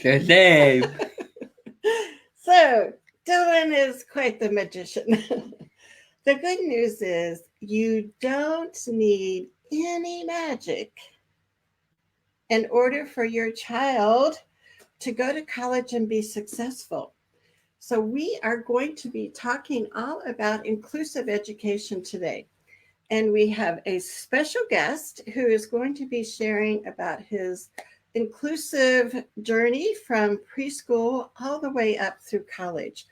Shazam! So, Dylan is quite the magician. The good news is you don't need any magic in order for your child to go to college and be successful. So, we are going to be talking all about inclusive education today. And we have a special guest who is going to be sharing about his inclusive journey from preschool all the way up through college.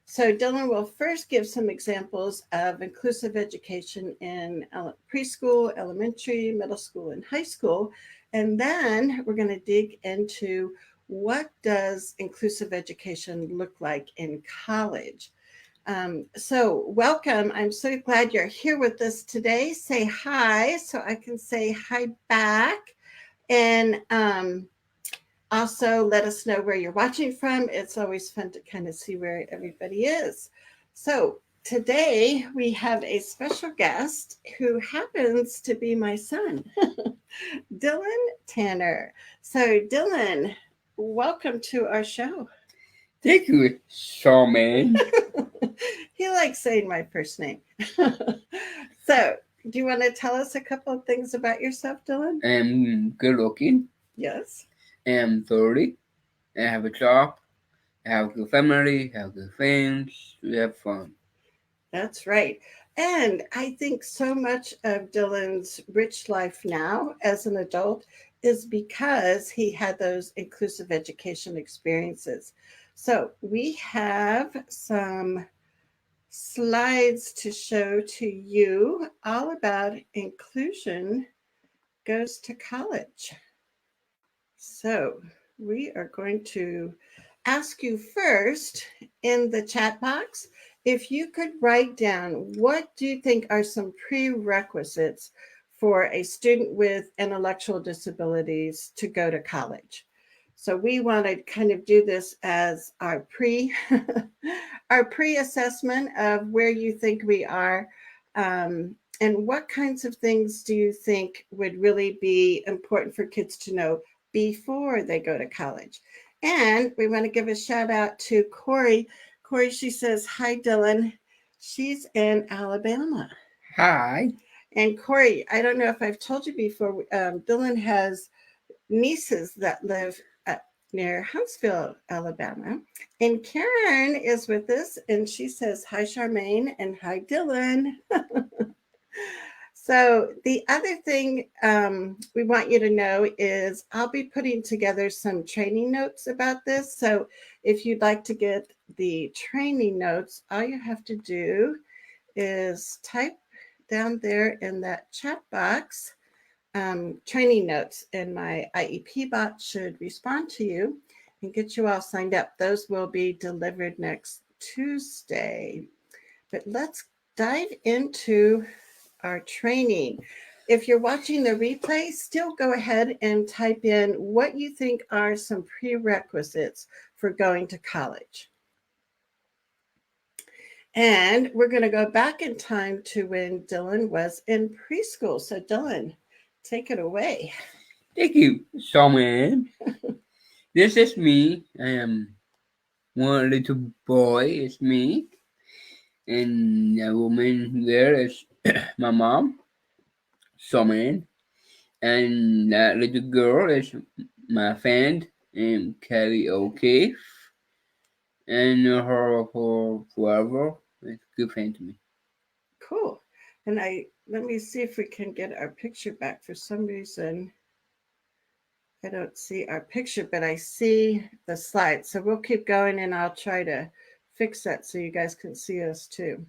So, Dylan will first give some examples of inclusive education in preschool, elementary, middle school, and high school. And then we're going to dig into what does inclusive education look like in college. So, welcome. I'm so glad you're here with us today. Say hi so I can say hi back. And also let us know where you're watching from. It's always fun to kind of see where everybody is. So, today we have a special guest who happens to be my son, Dylan Tanner. So, Dylan, welcome to our show. Thank you, Showman. He likes saying my first name. So, do you want to tell us a couple of things about yourself, Dylan? I'm good looking. Yes. I'm 30. I have a job. I have a good family. I have good friends. We have fun. That's right. And I think so much of Dylan's rich life now as an adult is because he had those inclusive education experiences. So, we have some slides to show to you all about inclusion goes to college. So we are going to ask you first in the chat box if you could write down what do you think are some prerequisites for a student with intellectual disabilities to go to college. So we want to kind of do this as our our pre-assessment of where you think we are, and what kinds of things do you think would really be important for kids to know before they go to college. And we want to give a shout out to Corey. Corey, she says, hi, Dylan. She's in Alabama. Hi. And Corey, I don't know if I've told you before, Dylan has nieces that live near Huntsville, Alabama. And Karen is with us, and she says, hi, Charmaine, and hi, Dylan. So, the other thing we want you to know is I'll be putting together some training notes about this. So, if you'd like to get the training notes, all you have to do is type down there in that chat box training notes, and my IEP bot should respond to you and get you all signed up. Those will be delivered next Tuesday. But let's dive into our training. If you're watching the replay, still go ahead and type in what you think are some prerequisites for going to college. And we're going to go back in time to when Dylan was in preschool. So, Dylan, take it away. Thank you, Showman. This is me. I am one little boy. It's me. And the woman there is my mom, Showman. And that little girl is my friend and karaoke. And her for forever. It's a good friend to me. Cool. And let me see if we can get our picture back. For some reason, I don't see our picture, but I see the slide. So we'll keep going and I'll try to fix that so you guys can see us too.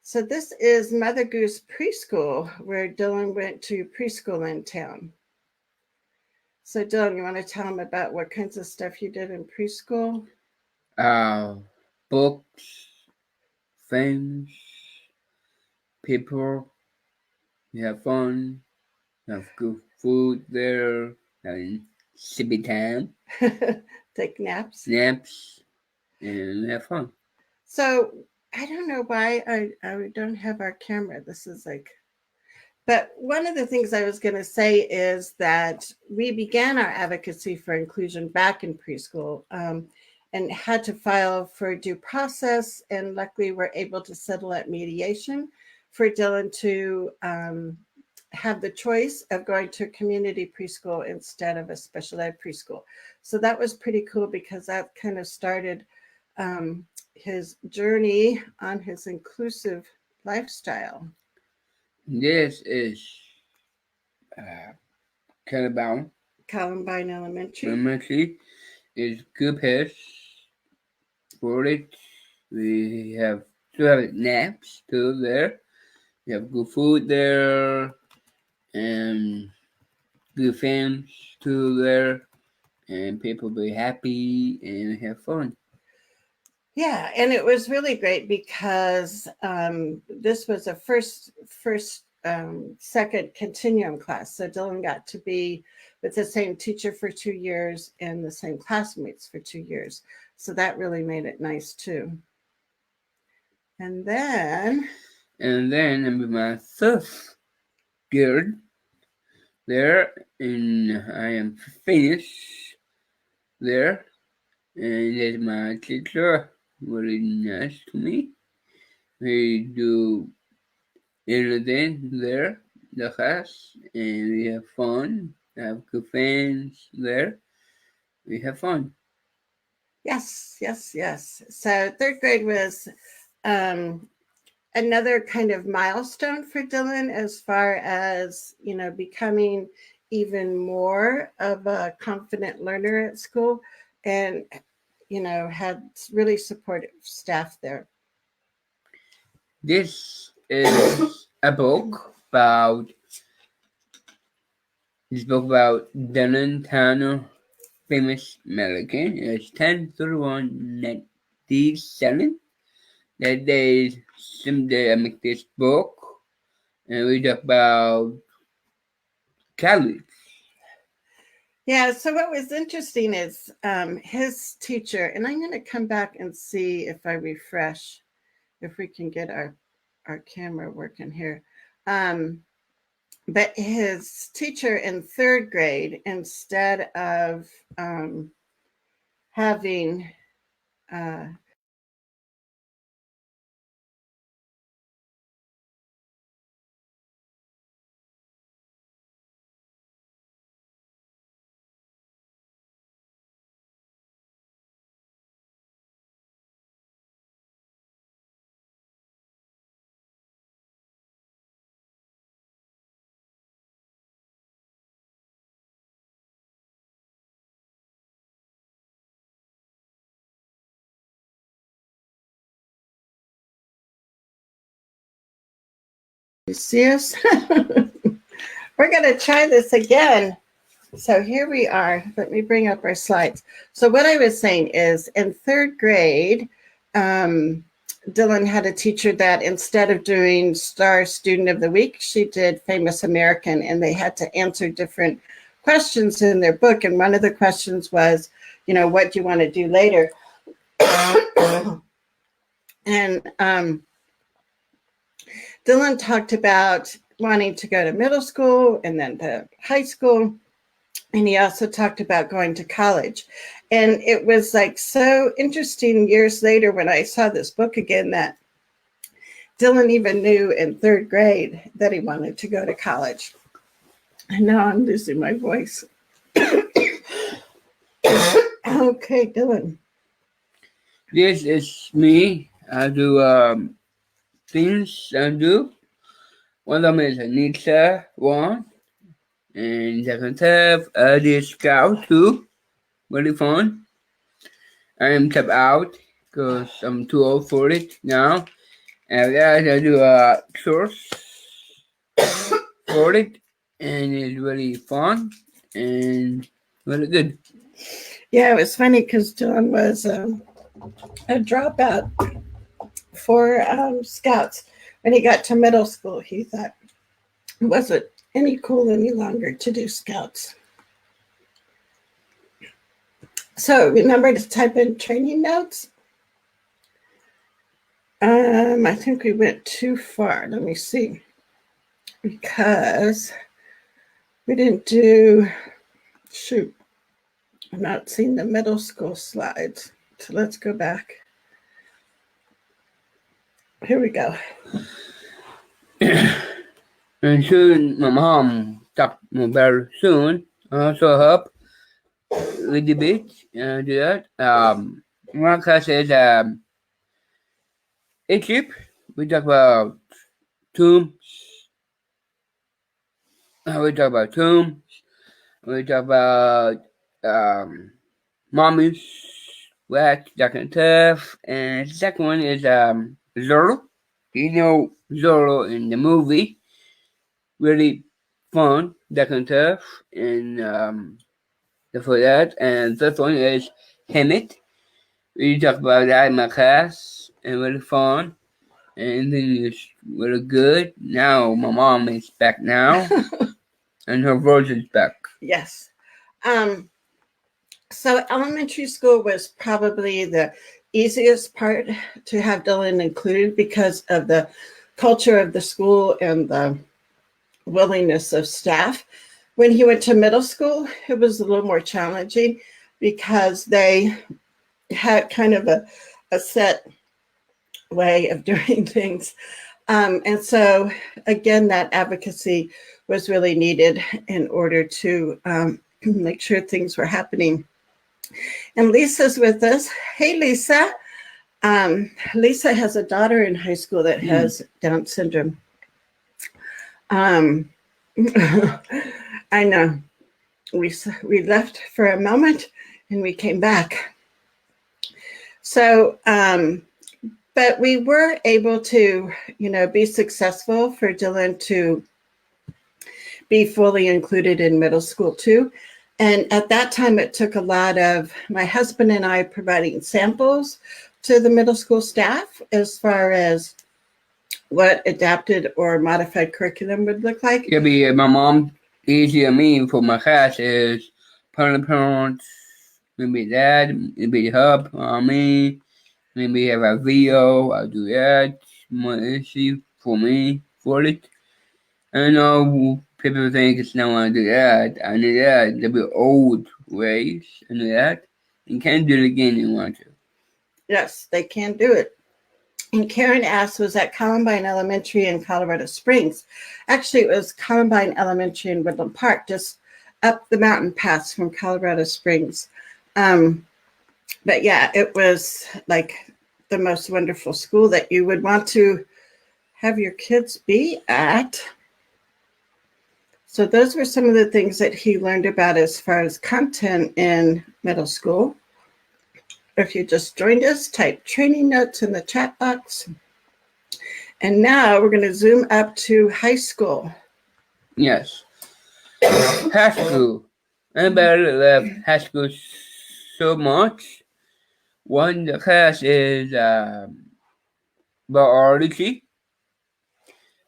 So this is Mother Goose Preschool, where Dylan went to preschool in town. So Dylan, you want to tell them about what kinds of stuff you did in preschool? Uh, Books, things, people. You have fun. You have good food there. Having sippy time. Take naps. Naps. And have fun. So I don't know why I don't have our camera. This is like But one of the things I was going to say is that we began our advocacy for inclusion back in preschool, and had to file for due process. And luckily, we're able to settle at mediation for Dylan to have the choice of going to a community preschool instead of a special ed preschool. So that was pretty cool because that kind of started um, his journey on his inclusive lifestyle. This is uh, Calabound Columbine Elementary. Elementary. Is good pace for it. We have still have naps still there. We have good food there and good fans still there, and people be happy and have fun. Yeah, and it was really great because this was a second continuum class. So Dylan got to be with the same teacher for 2 years and the same classmates for 2 years. So that really made it nice too. And then I'm my third year there, and I am finished there, and that's my teacher really nice to me. We do everything there, the class, and we have fun. Have good friends there. We have fun. yes, yes, yes. So third grade was um, another kind of milestone for Dylan as far as, becoming even more of a confident learner at school, and, had really supportive staff there. This is a book about Dylan Tanner, famous American. It's 10/31/97 that they someday make this book, and we talk about college. Yeah, so what was interesting is his teacher, and I'm going to come back and see if I refresh, if we can get our camera working here. But his teacher in third grade, instead of having uh, you see us? We're going to try this again. So here we are. Let me bring up our slides. So what I was saying is in third grade, Dylan had a teacher that instead of doing Star Student of the Week, she did Famous American, and they had to answer different questions in their book. And one of the questions was, what do you want to do later? And Dylan talked about wanting to go to middle school and then to high school. And he also talked about going to college. And it was like so interesting years later when I saw this book again that Dylan even knew in third grade that he wanted to go to college. And now I'm losing my voice. Okay, Dylan. This is me. I do things I do. One of them is a Nita one, and second tab I did Scout too. Really fun. I am tap out because I'm too old for it now. And that I do a course for it, and it's really fun and really good. Yeah, it was funny because Dylan was a dropout for Scouts. When he got to middle school, he thought it wasn't any cool any longer to do Scouts. So remember to type in training notes. I think we went too far. Let me see. because we didn't do, shoot, I'm not seeing the middle school slides. So let's go back. Here we go. And soon, my mom stopped very soon. I also help with the bit do that. One class is Egypt. We talk about tombs. We talk about tombs. We talk about mummies, wax, that kind of stuff. And the second one is Zorro. You know Zorro in the movie. Really fun, that kind of stuff. And for that. And the third one is Hemet. We talk about that in my class. And really fun. And then it's really good. Now my mom is back now. And her voice is back. Yes. So elementary school was probably the easiest part to have Dylan included because of the culture of the school and the willingness of staff. When he went to middle school, it was a little more challenging because they had kind of a set way of doing things. And so, again, that advocacy was really needed in order to make sure things were happening. And Lisa's with us. Hey, Lisa. Lisa has a daughter in high school that has Down syndrome. I know. We left for a moment and we came back. So, but we were able to, be successful for Dylan to be fully included in middle school too. And at that time, it took a lot of my husband and I providing samples to the middle school staff as far as what adapted or modified curriculum would look like. Yeah, my mom, easy on me for my class is parents, maybe dad, maybe help on me, maybe have a video, I'll do that, more easy for me, for it. I know people think it's not want to do that. I know that. There'll be old ways. I know that. You can't do it again if you want to. Yes, they can do it. And Karen asked, was at Columbine Elementary in Colorado Springs? Actually, it was Columbine Elementary in Woodland Park, just up the mountain pass from Colorado Springs. But yeah, it was like the most wonderful school that you would want to have your kids be at. So those were some of the things that he learned about as far as content in middle school. If you just joined us, type training notes in the chat box. And now we're going to zoom up to high school. Yes. High school. Anybody love high school so much? One the class is biology.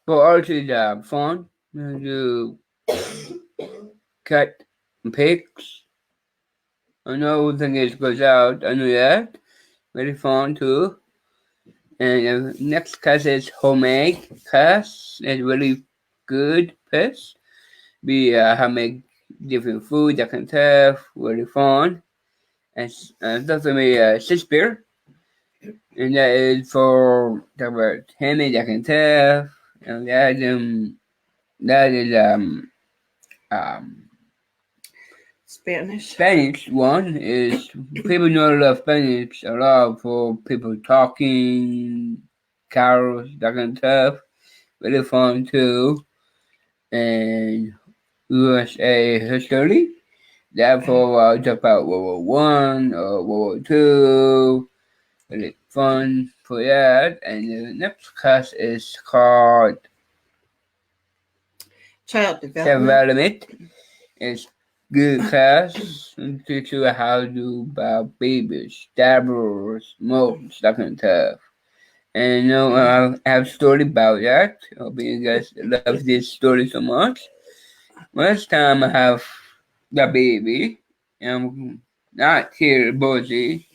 Biology is fun. You do cut pigs. I know everything is goes out. I know that. Very fun too. And the next class is homemade class. It's really good class. We have make different food that can have really fun. And that's me Shakespeare. And that is for the word Henry that can have. And that is Spanish. Spanish one is people know a lot of Spanish a lot for people talking, carols, that kind of stuff. Really fun too. And USA history. Therefore, I'll talk about World War One or World War Two. Really fun for that. And the next class is called Child development. It's good class and teach you how to do about babies, dabbers, molds, that kind of stuff. And I have a story about that. I hope you guys love this story so much. Last time I have the baby, and not here, Boise,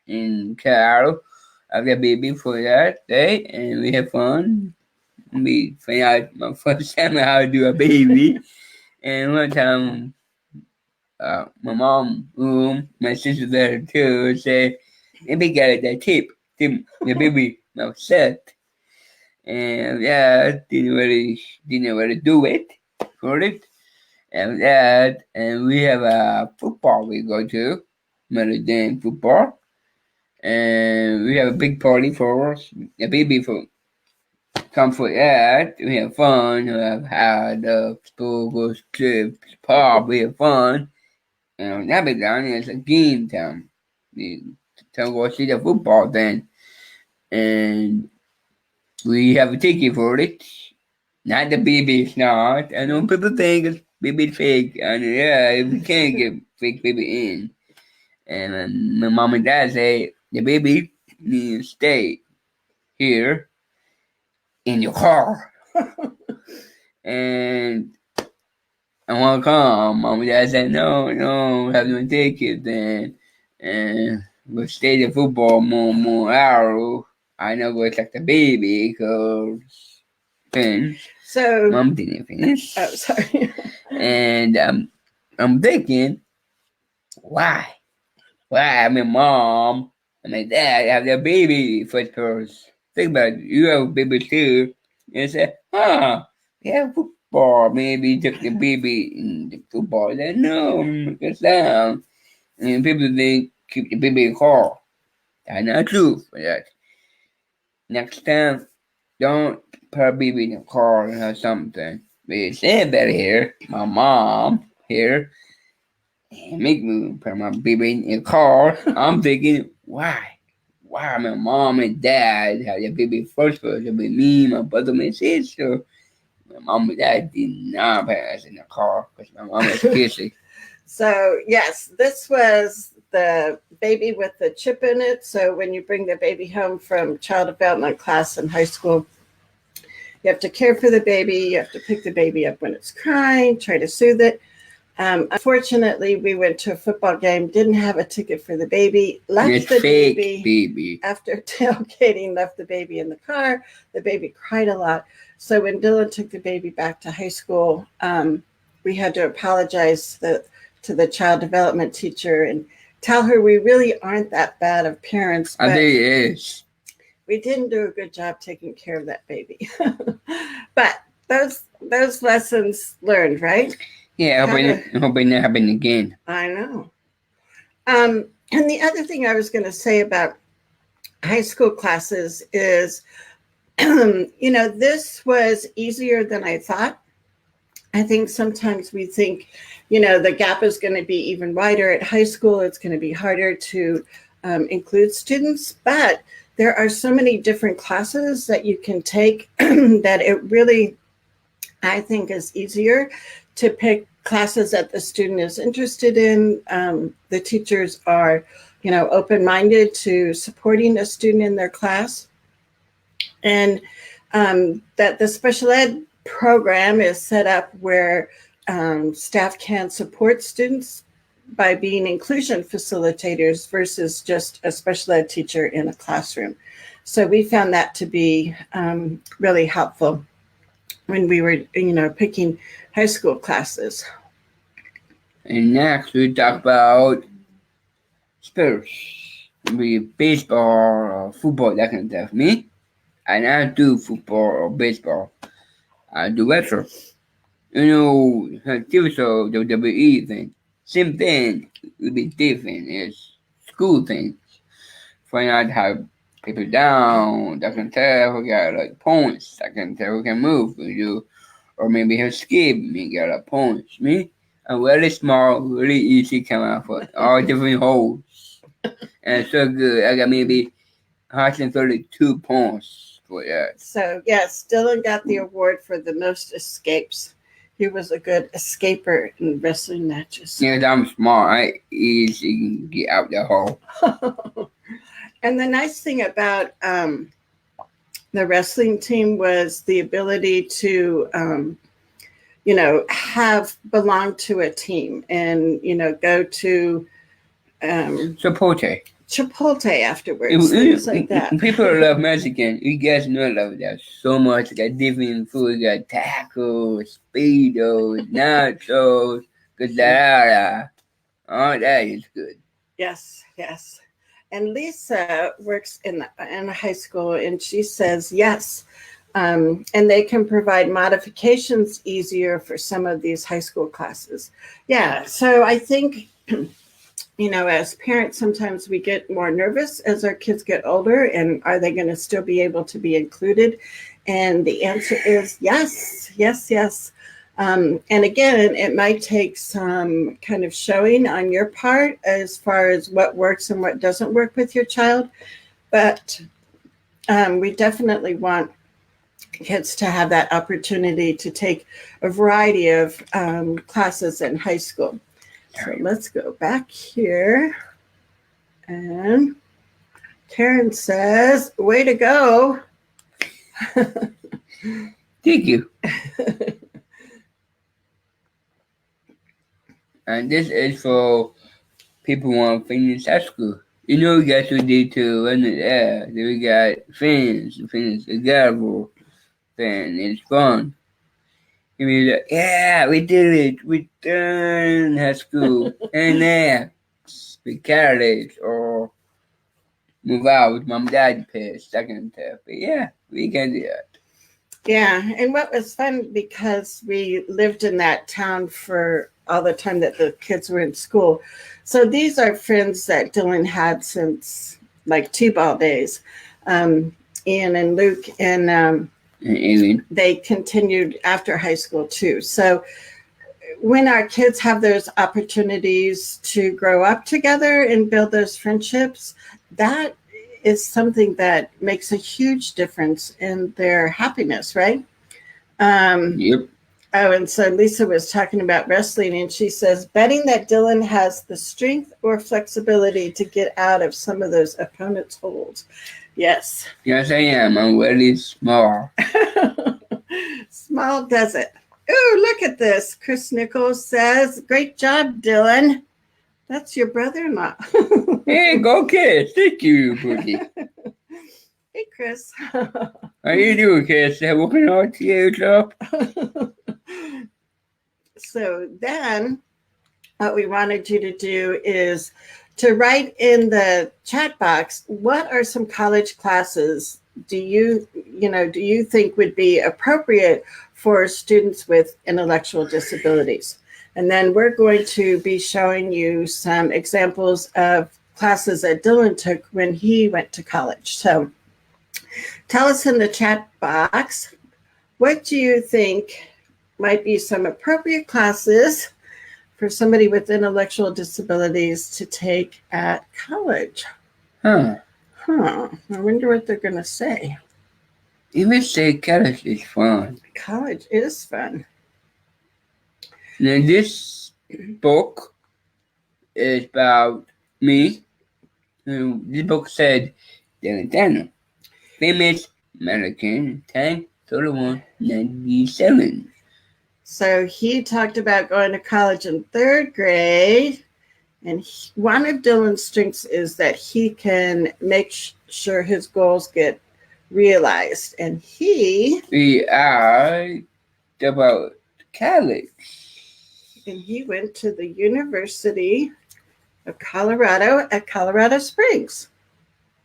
in Colorado. I have the baby for that day, and we have fun. me find out my first time how to do a baby. And one time, my mom, my sister there too, said, maybe get the tip, the baby now set. And yeah, didn't really do it for it. And that, and we have a football we go to, Meridian football. And we have a big party for us, a baby for come for that. We have fun. We have had school goes trips, pub. We have fun. And that be down is a game time. We to go see the football then, and we have a ticket for it. Not the baby, it's not. I know people think it's baby fake, and yeah, we can't get fake baby in. And my mom and dad say the baby needs to stay here in your car. And I want to come. Mom and dad said, no, have to take it then. And we'll stay the football more hours. I know go check the baby because then So, mom didn't finish. oh, sorry. And I'm thinking, why? Why my mom and my dad have their baby first? Think about it. You have a baby too. And say, we have football. Maybe took the baby in the football. Then no, get down. And people think keep the baby in the car. That's not true for that. Next time, don't put a baby in the car or something. We said that here, my mom here, make me put my baby in the car. I'm thinking, why? Why my mom and dad had the baby first? It be me, my brother, my sister. My mom and dad did not put us in the car because my mom was kissing. So, yes, this was the baby with the chip in it. So, when you bring the baby home from child development class in high school, you have to care for the baby. You have to pick the baby up when it's crying, try to soothe it. Unfortunately, we went to a football game, didn't have a ticket for the baby, left the baby after tailgating, left the baby in the car. The baby cried a lot. So when Dylan took the baby back to high school, we had to apologize to the child development teacher and tell her we really aren't that bad of parents. I think it is. We didn't do a good job taking care of that baby. But those lessons learned, right? Yeah, I hope it never happen again. I know. And the other thing I was going to say about high school classes is, this was easier than I thought. I think sometimes we think, the gap is going to be even wider at high school. It's going to be harder to include students, but there are so many different classes that you can take that it really, I think, is easier to pick classes that the student is interested in. The teachers are, open-minded to supporting a student in their class. And that the special ed program is set up where staff can support students by being inclusion facilitators versus just a special ed teacher in a classroom. So we found that to be really helpful when we were, picking high school classes. And next we talk about sports. Be baseball or football, that kind of stuff. Me, I not do football or baseball. I do wrestling. TV show, WWE thing. Same thing, it'll be different. It's school things. Find out how people down, that can tell who got like points, that can tell who can move with you. Or maybe he'll skip me, get a points. Me, I'm really small, really easy come out for all different holes. And it's so good. I got maybe 132 points for that. So, yes, Dylan got the award for the most escapes. He was a good escaper in wrestling matches. Yes, I'm smart. I easy get out the hole. And the nice thing about the wrestling team was the ability to, have belong to a team and, go to support it. Chipotle afterwards, things like that. People love Mexican. You guys know I love that so much. Got different food. Got tacos, speedos, nachos, quesadilla. All that is good. Yes, yes. And Lisa works in a high school, and she says yes. And they can provide modifications easier for some of these high school classes. Yeah, so I think, as parents, sometimes we get more nervous as our kids get older, and are they going to still be able to be included? And the answer is yes, yes, yes. And again, it might take some kind of showing on your part as far as what works and what doesn't work with your child. But we definitely want kids to have that opportunity to take a variety of classes in high school. So let's go back here. And Karen says, way to go. Thank you. And this is for people who want to finish high school. We got to do to run it there. Then we got finish the gavel. Then it's fun. And we like, yeah, we did it. We done high school. And now, we college or move out with mom and dad pissed, that kind of stuff. But yeah, we can do that. Yeah, and what was fun, because we lived in that town for all the time that the kids were in school. So these are friends that Dylan had since like T-ball days. Ian and Luke, and they continued after high school too. So when our kids have those opportunities to grow up together and build those friendships, that is something that makes a huge difference in their happiness, right? Yep. Oh, and so Lisa was talking about wrestling, and she says, betting that Dylan has the strength or flexibility to get out of some of those opponents' holds. Yes. Yes, I am. I'm really small. Small does it. Ooh, look at this. Chris Nichols says, great job, Dylan. That's your brother-in-law. Hey, go kids. Thank you, Boogie. Hey, Chris. How you doing, kids? Working hard to you up? So then what we wanted you to do is to write in the chat box, what are some college classes do you think would be appropriate for students with intellectual disabilities? And then we're going to be showing you some examples of classes that Dylan took when he went to college. So tell us in the chat box, what do you think might be some appropriate classes for somebody with intellectual disabilities to take at college? I wonder what they're going to say. Even say college is fun. College is fun. Now this book is about me. This book said, Daniel, famous American, 10/31, 97. So he talked about going to college in third grade. And one of Dylan's strengths is that he can make sure his goals get realized. And we are about college. And he went to the University of Colorado at Colorado Springs.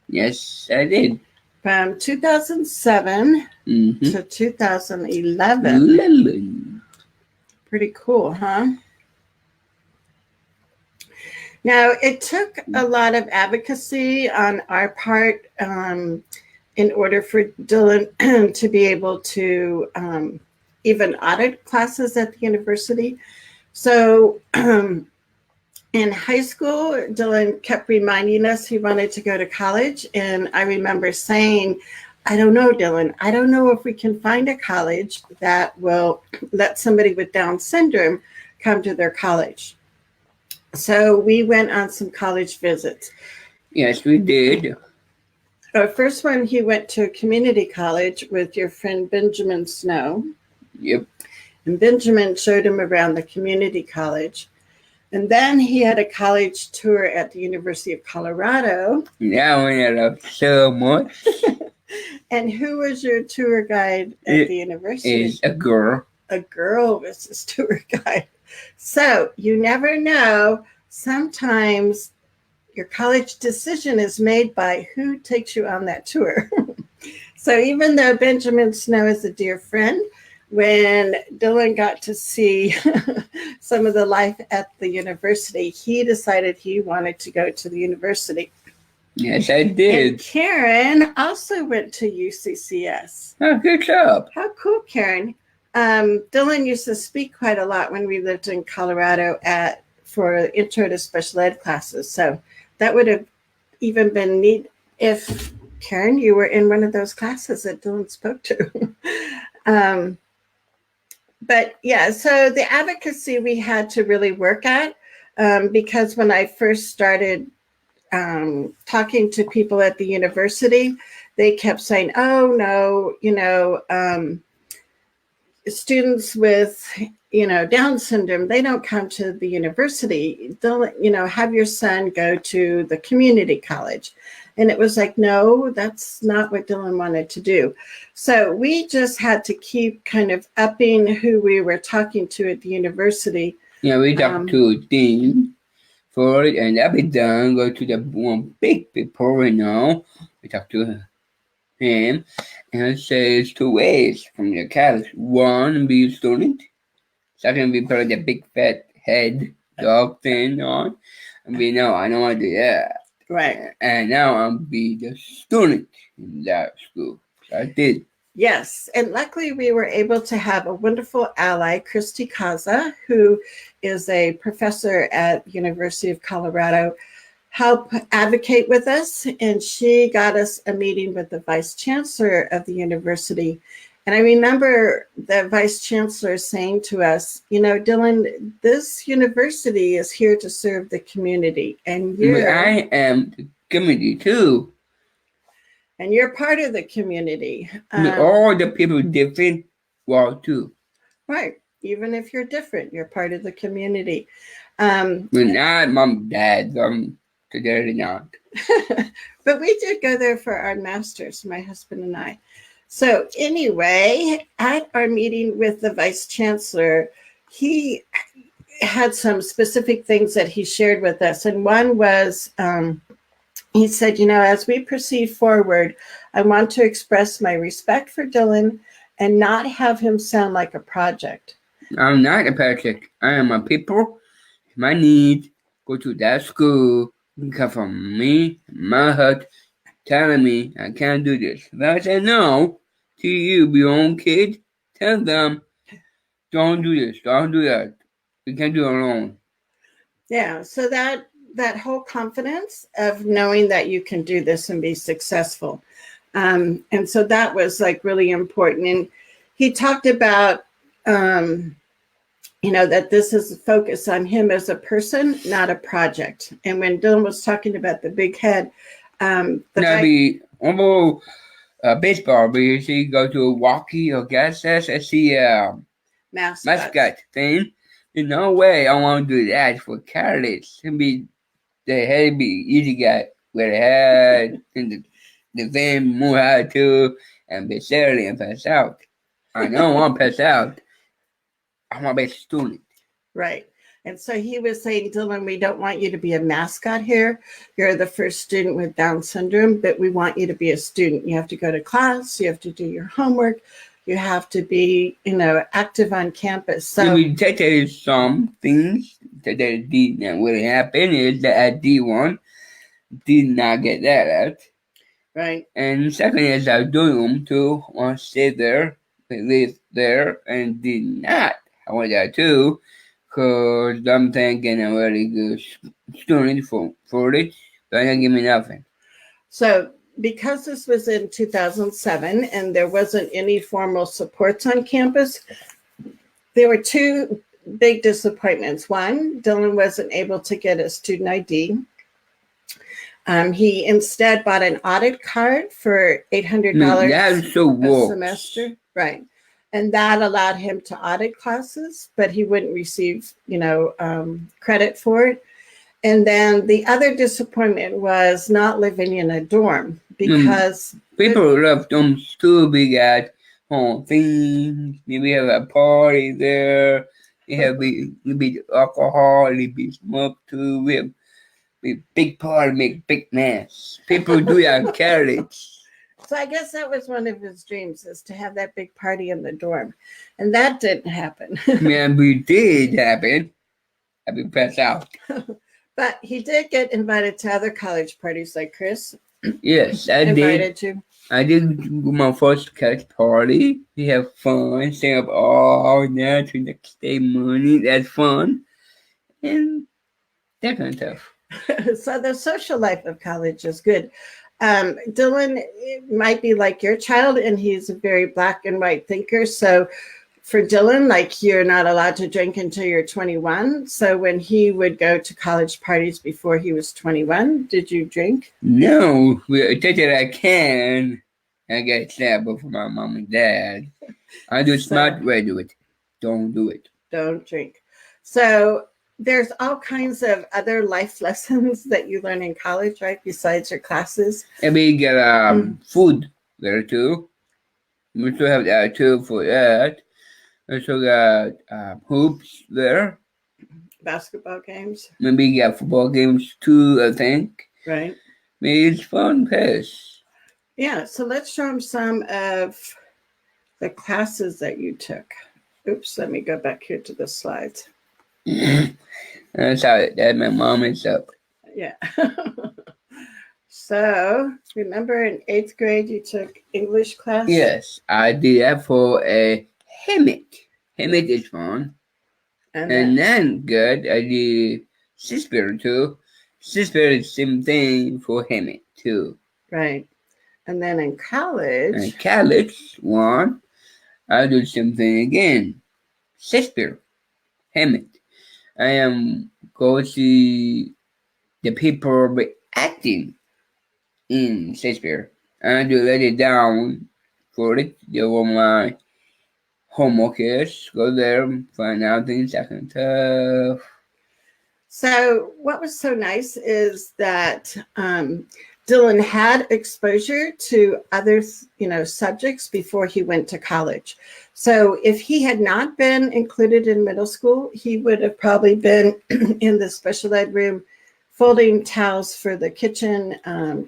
Yes, I did. From 2007 to 2011. Pretty cool, huh? Now, it took a lot of advocacy on our part in order for Dylan to be able to even audit classes at the university. So in high school, Dylan kept reminding us he wanted to go to college. And I remember saying, I don't know, Dylan, I don't know if we can find a college that will let somebody with Down syndrome come to their college. So we went on some college visits. Yes, we did. Our first one, he went to a community college with your friend Benjamin Snow. Yep. And Benjamin showed him around the community college. And then he had a college tour at the University of Colorado. That one I love so much. And who was your tour guide at the university? Is a girl. A girl was his tour guide. So you never know. Sometimes your college decision is made by who takes you on that tour. So even though Benjamin Snow is a dear friend, when Dylan got to see some of the life at the university, he decided he wanted to go to the university. Yes, I did. And Karen also went to UCCS. Oh, good job. How cool, Karen. Dylan used to speak quite a lot when we lived in Colorado for intro to special ed classes. So that would have even been neat if, Karen, you were in one of those classes that Dylan spoke to. But yeah, so the advocacy we had to really work at, because when I first started talking to people at the university, they kept saying, oh, no, students with, Down syndrome, they don't come to the university. They'll, have your son go to the community college. And it was like, no, that's not what Dylan wanted to do. So we just had to keep kind of upping who we were talking to at the university. Yeah, we talked to Dean for it, and that be done. Go to the one big people right now. We talked to him, and it says two ways from the college. One, be a student. Second, be part of the big fat head dog thing on. And be, no, I don't want to do that. Right. And now I'm be the student in that school. So I did. Yes. And luckily we were able to have a wonderful ally, Christy Kaza, who is a professor at University of Colorado, help advocate with us. And she got us a meeting with the vice chancellor of the university. And I remember the vice chancellor saying to us, Dylan, this university is here to serve the community. And I am the community too. And you're part of the community. All the people different, well, too. Right. Even if you're different, you're part of the community. We're not mom, dad. Today not. But we did go there for our masters, my husband and I. So anyway, at our meeting with the vice chancellor, he had some specific things that he shared with us. And one was, he said, as we proceed forward, I want to express my respect for Dylan and not have him sound like a project. I'm not a project. I am a people. My need, go to that school, come from me, my heart, telling me I can't do this. If I say no to you, be your own kid, tell them, don't do this, don't do that. We can't do it alone. Yeah, so that whole confidence of knowing that you can do this and be successful. And so that was like really important. And he talked about, that this is a focus on him as a person, not a project. And when Dylan was talking about the big head, baseball, but you see, go to a walkie or gas station, I see a mascot thing. There's no way I want to do that for college. The head be easy guy with a head and the van move out too and be silly and pass out. I don't want to pass out. I want to be a student. Right. And so he was saying, Dylan, we don't want you to be a mascot here. You're the first student with Down syndrome, but we want you to be a student. You have to go to class. You have to do your homework. You have to be, active on campus. So we take some things that did not really happen is that D1 did not get that out. Right. And second is I do them too. Want to stay there, live there, and did not. I want that too. Because I'm thinking I'm a really good student for it, but they give me nothing. So because this was in 2007 and there wasn't any formal supports on campus, there were two big disappointments. One, Dylan wasn't able to get a student ID. He instead bought an audit card for $800 That's so a semester. Right. and that allowed him to audit classes, but he wouldn't receive, credit for it. And then the other disappointment was not living in a dorm because people love them too big at home things. Maybe have a party there. They have be alcohol, they be smoke too. We have big party, make big mess. People do that in college. So I guess that was one of his dreams, is to have that big party in the dorm. And that didn't happen. Man, we did happen. I've been pressed out. But he did get invited to other college parties like Chris. Yes, I invited did. you. I did my first college party. We have fun, stay up all night to next day morning. That's fun. And that kind of stuff. So the social life of college is good. Dylan might be like your child, and he's a very black and white thinker. So for Dylan, like, you're not allowed to drink until you're 21. So when he would go to college parties before he was 21, did you drink? No, I think that I can. I get slapped from my mom and dad. I do smart way do it. Don't do it. Don't drink. So there's all kinds of other life lessons that you learn in college, right? Besides your classes. And we get food there too. We still have that too for that. We also got hoops there. Basketball games. Maybe you got football games too, I think. Right. Maybe it's fun pass. Yeah, so let's show them some of the classes that you took. Oops, let me go back here to the slides. That's how that my mom is up. Yeah. So, remember in 8th grade you took English class? Yes, I did that for a Hemet. Hemet is fun. And then good, I did Shakespeare too. Shakespeare is the same thing for Hemet too. Right. And then in college. And college one, I do the same thing again. Shakespeare, Hemet. I am go see the people acting in Shakespeare. And I do let it down for it. They were my homework is. Go there, find out things I can tell. So what was so nice is that Dylan had exposure to other, subjects before he went to college. So if he had not been included in middle school, he would have probably been in the special ed room, folding towels for the kitchen,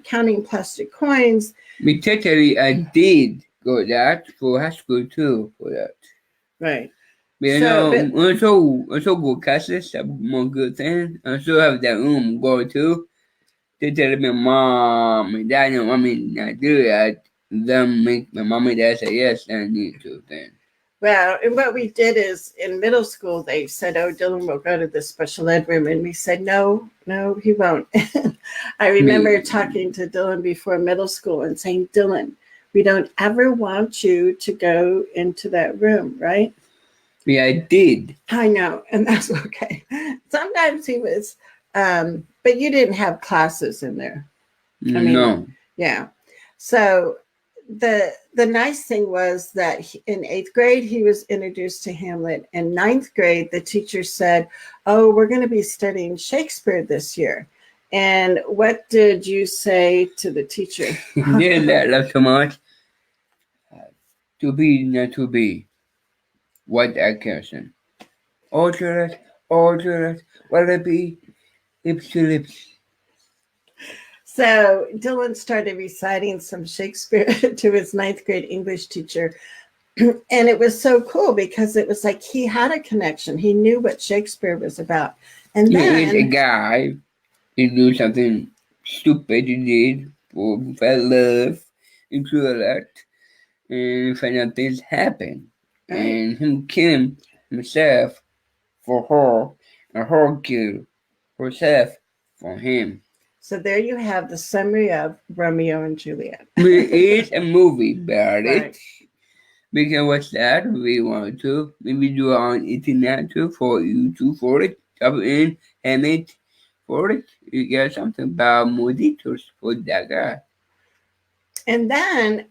counting plastic coins. Me technically, I did go that for high school too, for that. Right. But also go classes, that's one good thing. I still have that room go to. They tell my mom and dad and mommy not do that. Then make my mom and dad say yes, I need to then. Well, and what we did is in middle school, they said, "Oh, Dylan will go to the special ed room." And we said, no, he won't. I remember talking to Dylan before middle school and saying, "Dylan, we don't ever want you to go into that room," right? Yeah, I did. I know, and that's okay. Sometimes he was, but you didn't have classes in there. No. Yeah. So the nice thing was that in 8th grade, he was introduced to Hamlet. In 9th grade, the teacher said, "Oh, we're going to be studying Shakespeare this year." And what did you say to the teacher? Didn't that love so much? To be, not to be. What accusation? Alternate, what it be? Lips to lips. So Dylan started reciting some Shakespeare to his 9th grade English teacher. And it was so cool because it was like he had a connection. He knew what Shakespeare was about. And then a guy, he do something stupid he did for love and true that, and find out things happen. Right. And him kill himself for her, and her kill herself for him. So there you have the summary of Romeo and Juliet. It's a movie about it. We can watch that if we want to. Maybe do it on internet too for YouTube for it. Type in Hammett for it. You get something about more details for that guy. And then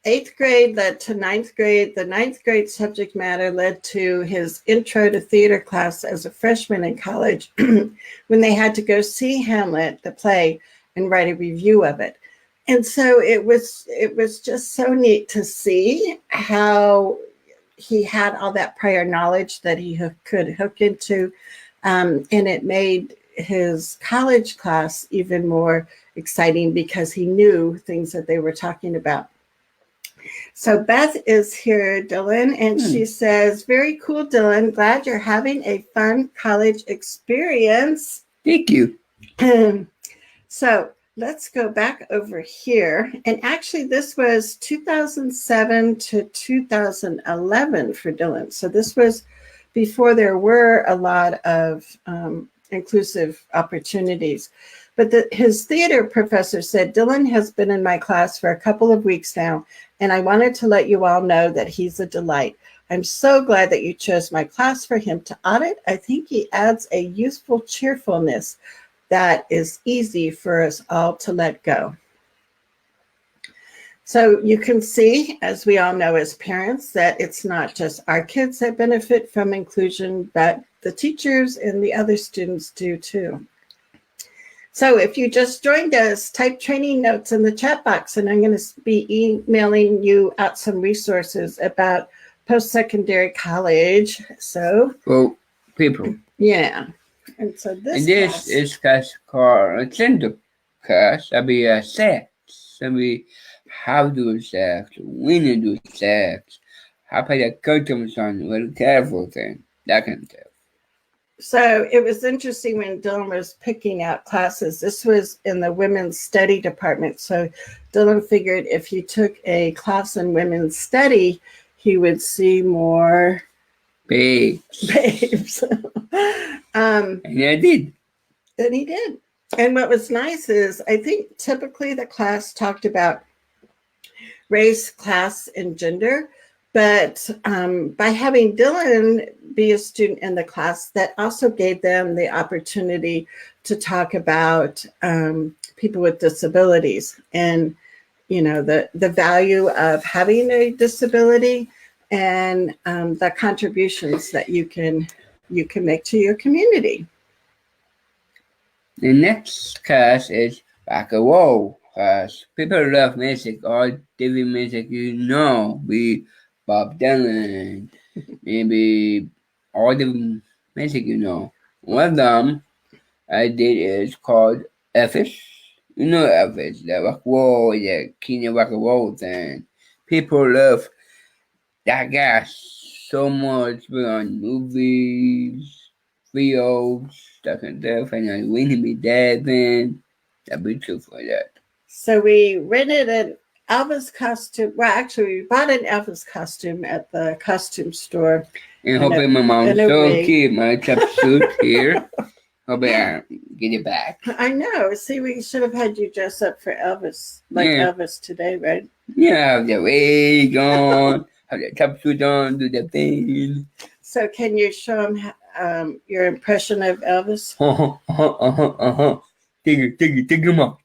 8th grade led to 9th grade. The 9th grade subject matter led to his intro to theater class as a freshman in college when they had to go see Hamlet, the play, and write a review of it. And so it was just so neat to see how he had all that prior knowledge that he could hook into. And it made his college class even more exciting because he knew things that they were talking about. So Beth is here, Dylan, and she says, very cool, Dylan. Glad you're having a fun college experience. Thank you. So let's go back over here. And actually, this was 2007 to 2011 for Dylan. So this was before there were a lot of inclusive opportunities. But his theater professor said, Dylan has been in my class for a couple of weeks now, and I wanted to let you all know that he's a delight. I'm so glad that you chose my class for him to audit. I think he adds a useful cheerfulness that is easy for us all to let go. So you can see, as we all know as parents, that it's not just our kids that benefit from inclusion, but the teachers and the other students do too. So if you just joined us, type training notes in the chat box, and I'm going to be emailing you out some resources about post-secondary college. So, well, people. Yeah. And so this is class called a gender class. That'll be a sex. That'll be how to do sex, when to do sex, how to put the customs on with careful thing, that kind of stuff. So it was interesting when Dylan was picking out classes. This was in the women's study department. So Dylan figured if he took a class in women's study, he would see more babes. And I did. And he did. And what was nice is I think typically the class talked about race, class, and gender. But by having Dylan be a student in the class, that also gave them the opportunity to talk about people with disabilities and, you know, the value of having a disability and the contributions that you can make to your community. The next class is rock and roll class. People love music, all different music you know. We Bob Dylan, maybe all the music you know. One of them I did is called Elvis. You know Elvis, the rock and roll, the king of rock and roll thing. People love that guy so much. We're on movies, videos, stuff and stuff, and I win him be dead then. That'd be true for that. So we rented an Elvis costume. Well, actually, we bought an Elvis costume at the costume store. And hoping my mom's so cute, my jumpsuit here. Hope I get it back. I know. See, we should have had you dress up for Elvis, like Elvis today, right? Yeah, have the wig on, have the jumpsuit on, do the thing. So can you show him your impression of Elvis? Take him up.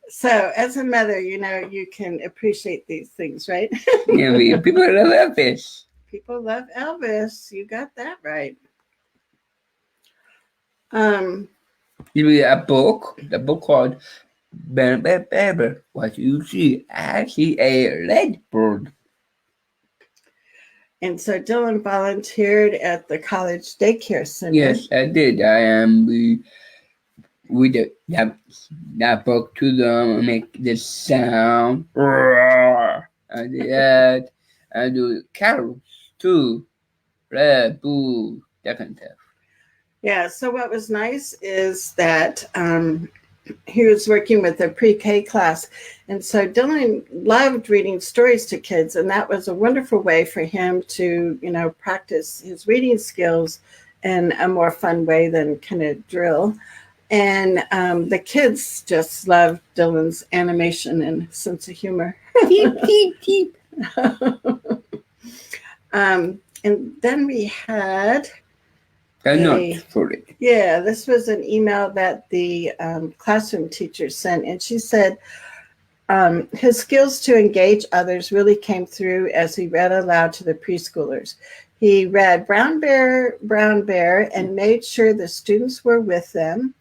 So, as a mother, you know, you can appreciate these things, right? Yeah, people love Elvis. People love Elvis. You got that right. You read a book, the book called Bear. What you see? I see a red bird. And so Dylan volunteered at the college daycare center. Yes, I did. I am read that book to them and make the sound. I do that. I do carols too. Red, boo, that kind of stuff. Yeah, so what was nice is that he was working with a pre-K class. And so Dylan loved reading stories to kids. And that was a wonderful way for him to, you know, practice his reading skills in a more fun way than kind of drill. And the kids just loved Dylan's animation and sense of humor. Keep, keep, keep. And then we had... Yeah, this was an email that the classroom teacher sent, and she said, His skills to engage others really came through as he read aloud to the preschoolers. He read Brown Bear, and made sure the students were with them.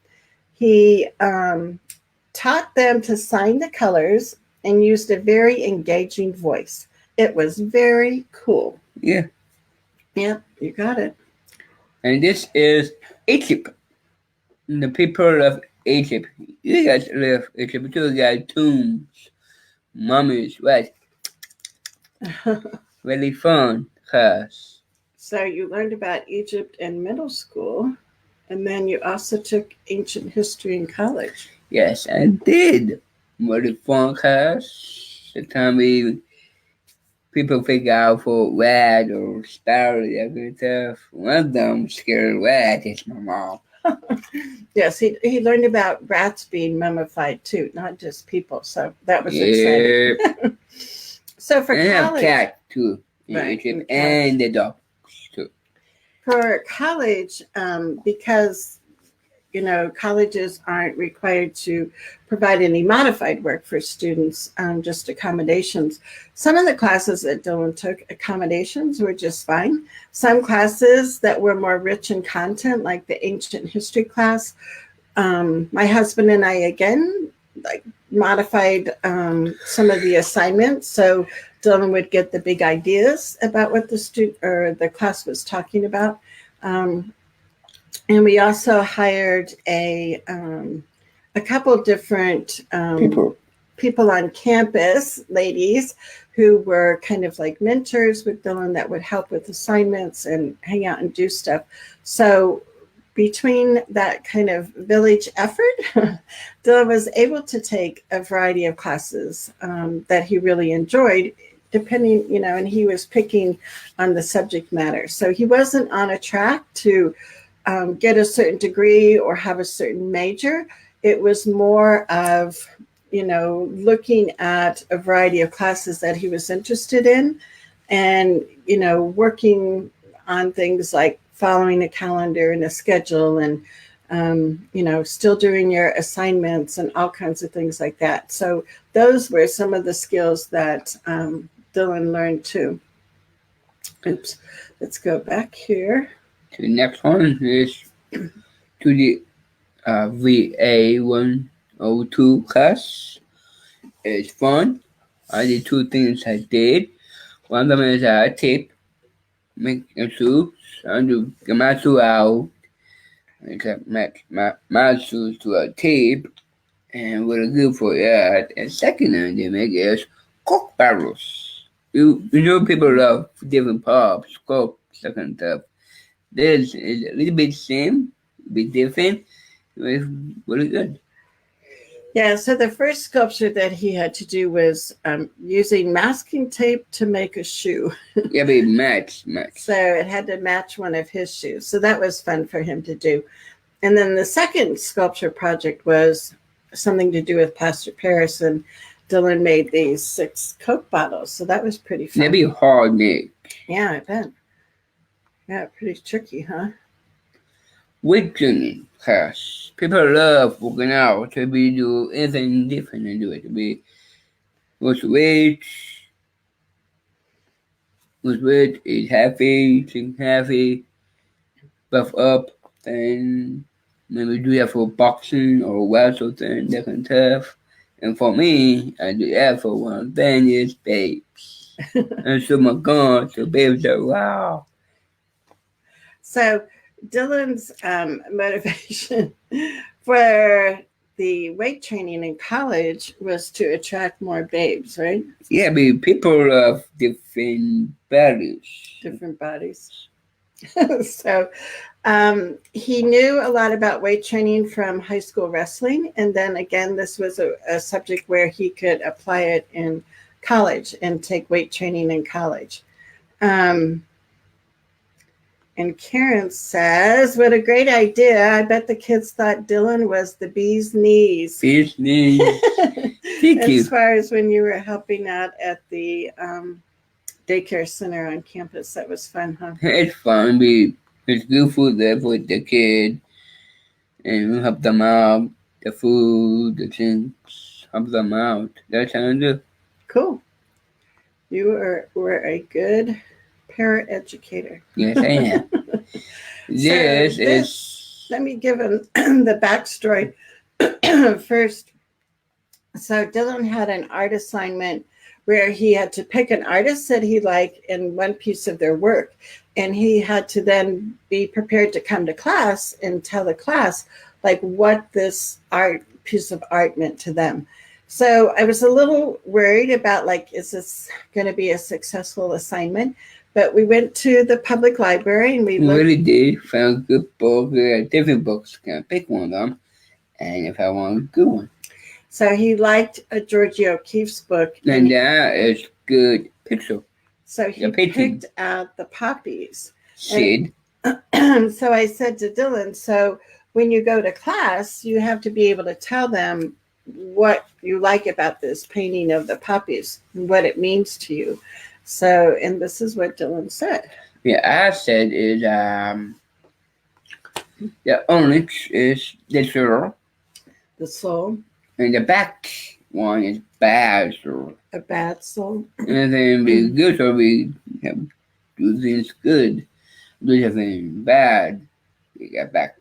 He taught them to sign the colors and used a very engaging voice. It was very cool. Yeah. Yep, you got it. And this is Egypt. The people of Egypt. You guys live Egypt too. You got tombs, mummies, right? Really fun class. So you learned about Egypt in middle school, and then you also took ancient history in college. Yes, I did. Really fun class. The time people figure out for rat or story, that good stuff. One of them scared rat is my mom. Yes, he learned about rats being mummified too, not just people. So that was exciting. So for and college, cat too in right, Egypt, and the dogs too. For college, because colleges aren't required to provide any modified work for students, just accommodations. Some of the classes that Dylan took, accommodations were just fine. Some classes that were more rich in content, like the ancient history class, my husband and I, again, modified some of the assignments. So Dylan would get the big ideas about what the student or the class was talking about. And we also hired a couple different people on campus, ladies, who were kind of like mentors with Dylan that would help with assignments and hang out and do stuff. So between that kind of village effort, Dylan was able to take a variety of classes that he really enjoyed, depending, and he was picking on the subject matter. So he wasn't on a track to get a certain degree or have a certain major. It was more of, looking at a variety of classes that he was interested in and, working on things like following a calendar and a schedule and, still doing your assignments and all kinds of things like that. So those were some of the skills that Dylan learned too. Oops, let's go back here. The next one is to the VA102 class. It's fun. I did two things I did. One of them is I tape, make a shoes. I do get my shoe out. I can match my shoes to a tape. And what I do for that, and second thing they make is Coke barrels. People love different pubs, Coke, second stuff. This is a little bit same, a bit different. It's really good. Yeah, so the first sculpture that he had to do was using masking tape to make a shoe. Yeah, but match. So it had to match one of his shoes. So that was fun for him to do. And then the second sculpture project was something to do with Pastor Paris, and Dylan made these 6 Coke bottles. So that was pretty fun. That'd be hard make. Yeah, I bet. Yeah, pretty tricky, huh? Weight training class. People love working out to be do anything different and do it. To be lose weight, eat healthy, drink healthy, buff up, and maybe do that for boxing or wrestle thing, that kind of stuff. And for me, I do that for one thing is babes. And so my God, so babes are wow. So Dylan's motivation for the weight training in college was to attract more babes, right? Yeah, but people of different bodies. Different bodies. So he knew a lot about weight training from high school wrestling. And then again, this was a subject where he could apply it in college and take weight training in college. And Karen says, what a great idea. I bet the kids thought Dylan was the bee's knees. Bee's knees. Thank you. As far as when you were helping out at the daycare center on campus. That was fun, huh? It's fun. It's good food there for the kid. And we help them out. The food, the drinks, help them out. That's how I do. Cool. Were a good paraeducator. Yes, I am. So This this, is let me give him the backstory first. So Dylan had an art assignment where he had to pick an artist that he liked in one piece of their work. And he had to then be prepared to come to class and tell the class like what this art piece of art meant to them. So I was a little worried about like, is this going to be a successful assignment? But we went to the public library and we we looked. really did found a good book. There are different books. Can I pick one of them? And if I want a good one. So he liked a Georgia O'Keeffe's book. And that is good picture. So he picked out the poppies. Sid. And so I said to Dylan, so when you go to class, you have to be able to tell them what you like about this painting of the poppies and what it means to you. So, and this is what Dylan said. Yeah, I said is the orange is the soul. The soul. And the back one is bad soul. A bad soul. And then the good soul we have do things good. Do something bad. We got back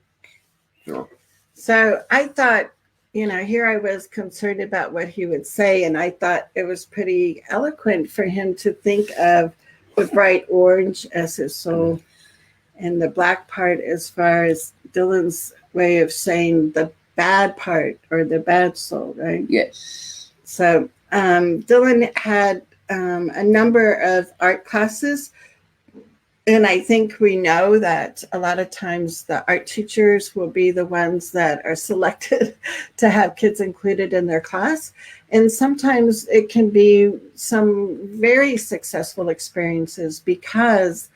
soul. So I thought, here I was concerned about what he would say, and I thought it was pretty eloquent for him to think of the bright orange as his soul and the black part as far as Dylan's way of saying the bad part or the bad soul, right? Yes. So Dylan had a number of art classes. And I think we know that a lot of times the art teachers will be the ones that are selected to have kids included in their class. And sometimes it can be some very successful experiences because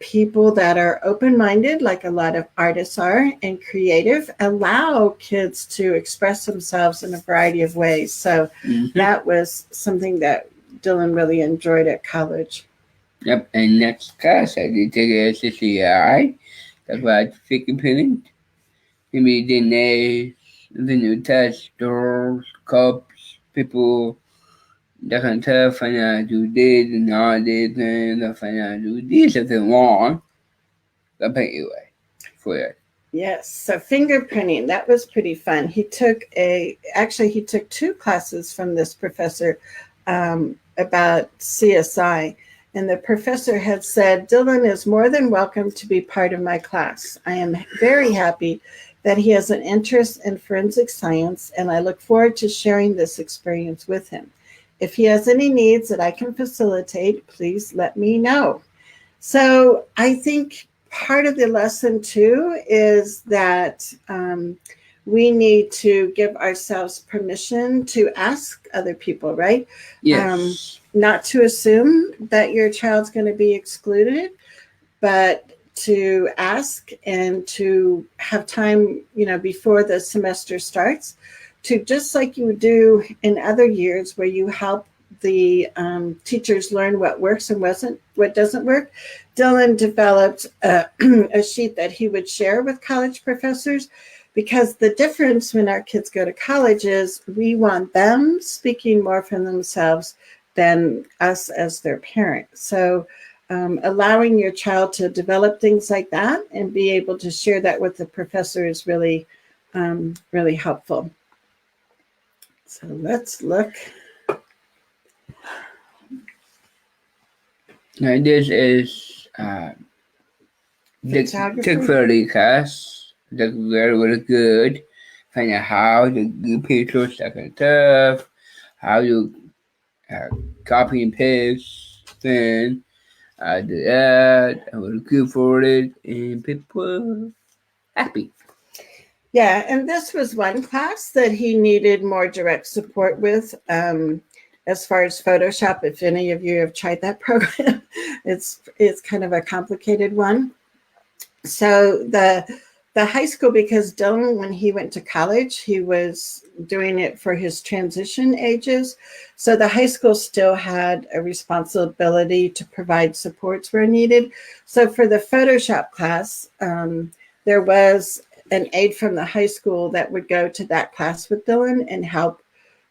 people that are open-minded, like a lot of artists are, and creative, allow kids to express themselves in a variety of ways. So that was something that Dylan really enjoyed at college. Yep, and next class I did take a SCCI. That's why I fingerprinted. Maybe the nails, the new touch, doors, cups, people that can tell find out do this and all this and I find out do this if they want. They'll paint you away for it. Yes, so fingerprinting, that was pretty fun. He took two classes from this professor about CSI. And the professor had said, Dylan is more than welcome to be part of my class. I am very happy that he has an interest in forensic science, and I look forward to sharing this experience with him. If he has any needs that I can facilitate, please let me know. So I think part of the lesson too is that we need to give ourselves permission to ask other people, right? Yes. Not to assume that your child's going to be excluded, but to ask and to have time, before the semester starts, to just like you do in other years where you help the teachers learn what works and what doesn't work. Dylan developed a sheet that he would share with college professors, because the difference when our kids go to college is we want them speaking more for themselves than us as their parent. So allowing your child to develop things like that and be able to share that with the professor is really, really helpful. So let's look. Now this is the photography class. That's very, very good. Find out how to do pictures, that kind of stuff. How you copy and paste thing. I did that. I was good for it, and people happy. Yeah, and this was one class that he needed more direct support with. As far as Photoshop, if any of you have tried that program, it's kind of a complicated one. So the high school, because Dylan, when he went to college, he was doing it for his transition ages. So the high school still had a responsibility to provide supports where needed. So for the Photoshop class, there was an aide from the high school that would go to that class with Dylan and help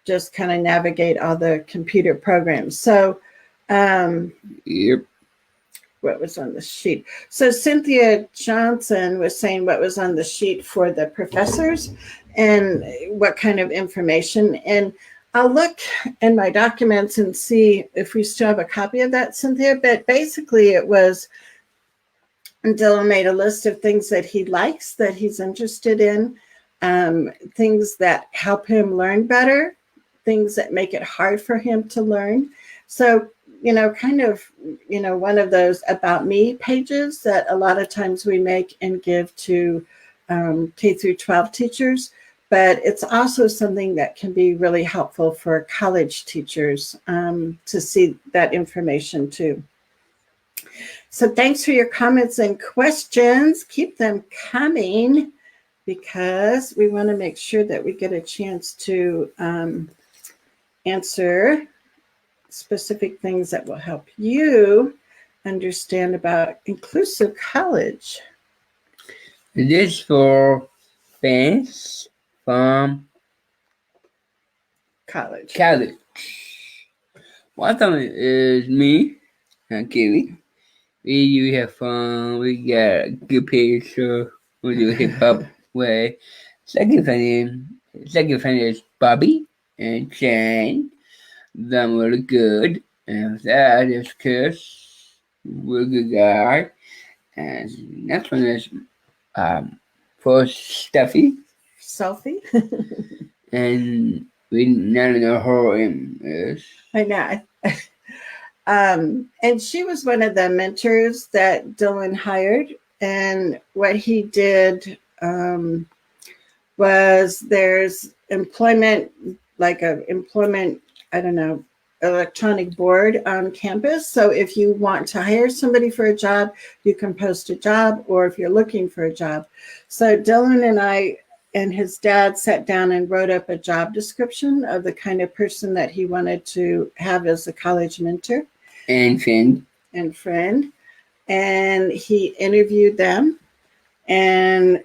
just kind of navigate all the computer programs. So, Yep. what was on the sheet? So Cynthia Johnson was saying what was on the sheet for the professors and what kind of information. And I'll look in my documents and see if we still have a copy of that, Cynthia. But basically, it was Dylan made a list of things that he likes, that he's interested in, things that help him learn better, things that make it hard for him to learn. So, kind of, one of those about me pages that a lot of times we make and give to K through 12 teachers. But it's also something that can be really helpful for college teachers to see that information too. So thanks for your comments and questions. Keep them coming because we want to make sure that we get a chance to answer specific things that will help you understand about inclusive college. This for fans from College. One time is me and Kelly. We have fun. We got a good picture. We do hip hop way. Second fan is Bobby and Shane. Them really good. And that is Chris. Really good guy. And next one is for Steffi. Sophie. And we none know her name is. I know. And she was one of the mentors that Dylan hired. And what he did was there's employment, like a employment, I don't know, electronic board on campus. So if you want to hire somebody for a job, you can post a job, or if you're looking for a job. So Dylan and I and his dad sat down and wrote up a job description of the kind of person that he wanted to have as a college mentor. And friend. And he interviewed them. And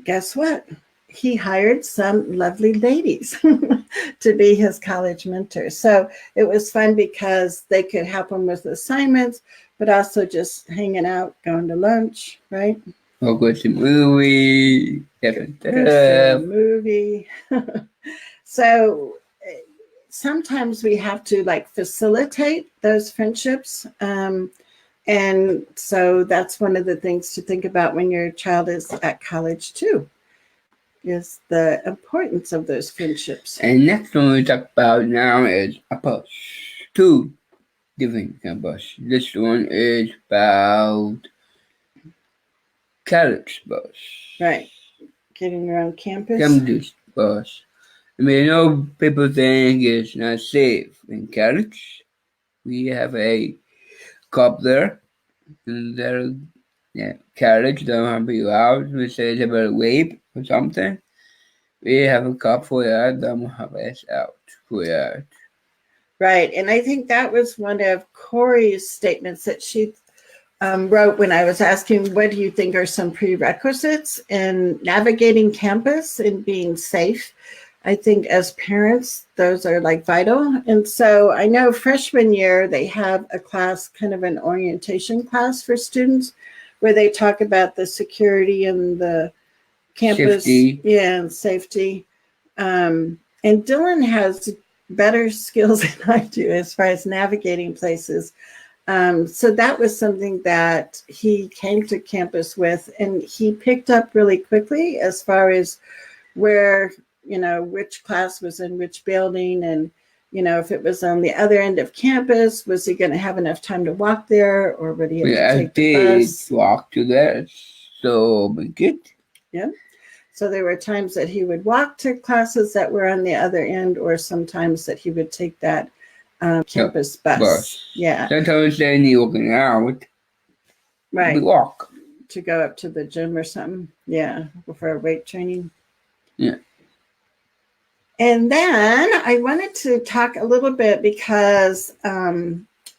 guess what? He hired some lovely ladies to be his college mentors. So it was fun because they could help him with assignments, but also just hanging out, going to lunch, right? Or go to movie. Go to a movie. So sometimes we have to facilitate those friendships. And so that's one of the things to think about when your child is at college too, is the importance of those friendships. And next one we talk about now is a bus. Two different kind of bus. This one is about college bus. Right. Getting around campus. Campus bus. I mean, I know people think it's not safe in college. We have a cop there. And there, college don't have to be loud. We say it's about rape or something. We have a cop for that. Don't have us out for that. Right. And I think that was one of Corey's statements that she wrote when I was asking, what do you think are some prerequisites in navigating campus and being safe? I think as parents, those are vital. And so I know freshman year, they have a class, kind of an orientation class for students where they talk about the security and the campus. Safety. Yeah, and safety. And Dylan has better skills than I do as far as navigating places. So that was something that he came to campus with, and he picked up really quickly as far as where, which class was in which building, and, if it was on the other end of campus, was he going to have enough time to walk there, or would he have to take the bus? Walk to there, so be good. Yeah. So there were times that he would walk to classes that were on the other end, or sometimes that he would take that campus bus. Yeah. Sometimes they need walking out. Right. We walk. To go up to the gym or something. Yeah. For weight training. Yeah. And then I wanted to talk a little bit because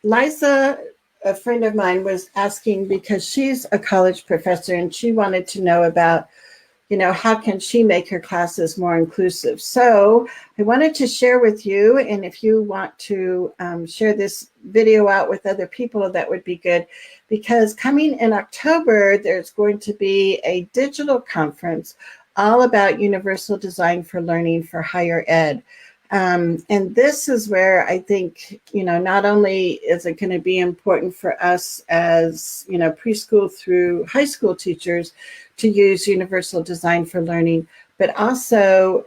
Liza, a friend of mine, was asking, because she's a college professor and she wanted to know about how can she make her classes more inclusive? So I wanted to share with you, and if you want to share this video out with other people, that would be good, because coming in October, there's going to be a digital conference all about universal design for learning for higher ed. And this is where I think, not only is it going to be important for us as, preschool through high school teachers to use universal design for learning, but also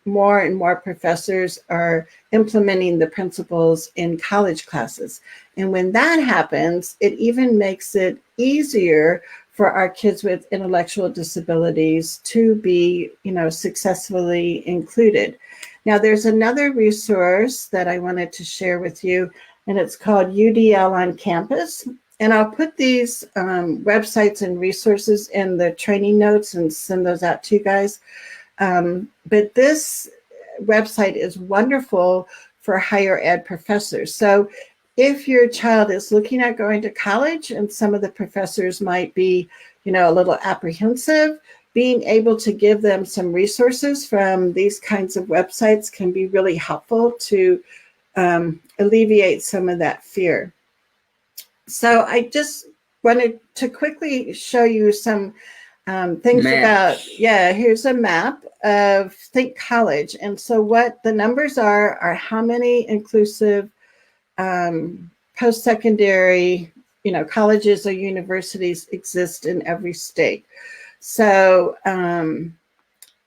more and more professors are implementing the principles in college classes. And when that happens, it even makes it easier for our kids with intellectual disabilities to be, successfully included. Now, there's another resource that I wanted to share with you, and it's called UDL on Campus. And I'll put these websites and resources in the training notes and send those out to you guys. But this website is wonderful for higher ed professors. So if your child is looking at going to college and some of the professors might be, a little apprehensive, being able to give them some resources from these kinds of websites can be really helpful to alleviate some of that fear. So I just wanted to quickly show you some things about, here's a map of Think College. And so what the numbers are how many inclusive post-secondary, colleges or universities exist in every state. So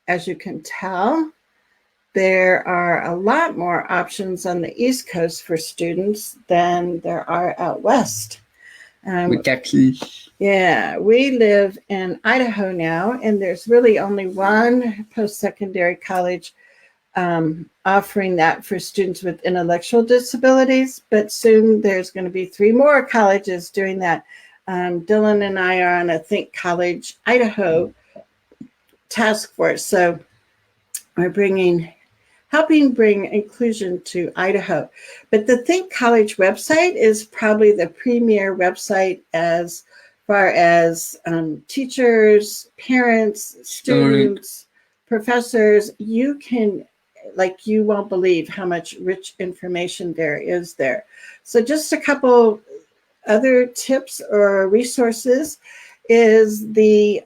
as you can tell, there are a lot more options on the East Coast for students than there are out West. Texas. Yeah, we live in Idaho now, and there's really only one post-secondary college offering that for students with intellectual disabilities, but soon there's going to be 3 more colleges doing that. Dylan and I are on a Think College Idaho task force, so we're helping bring inclusion to Idaho. But the Think College website is probably the premier website as far as teachers, parents, students, professors. You won't believe how much rich information there is there. So just a couple other tips or resources is the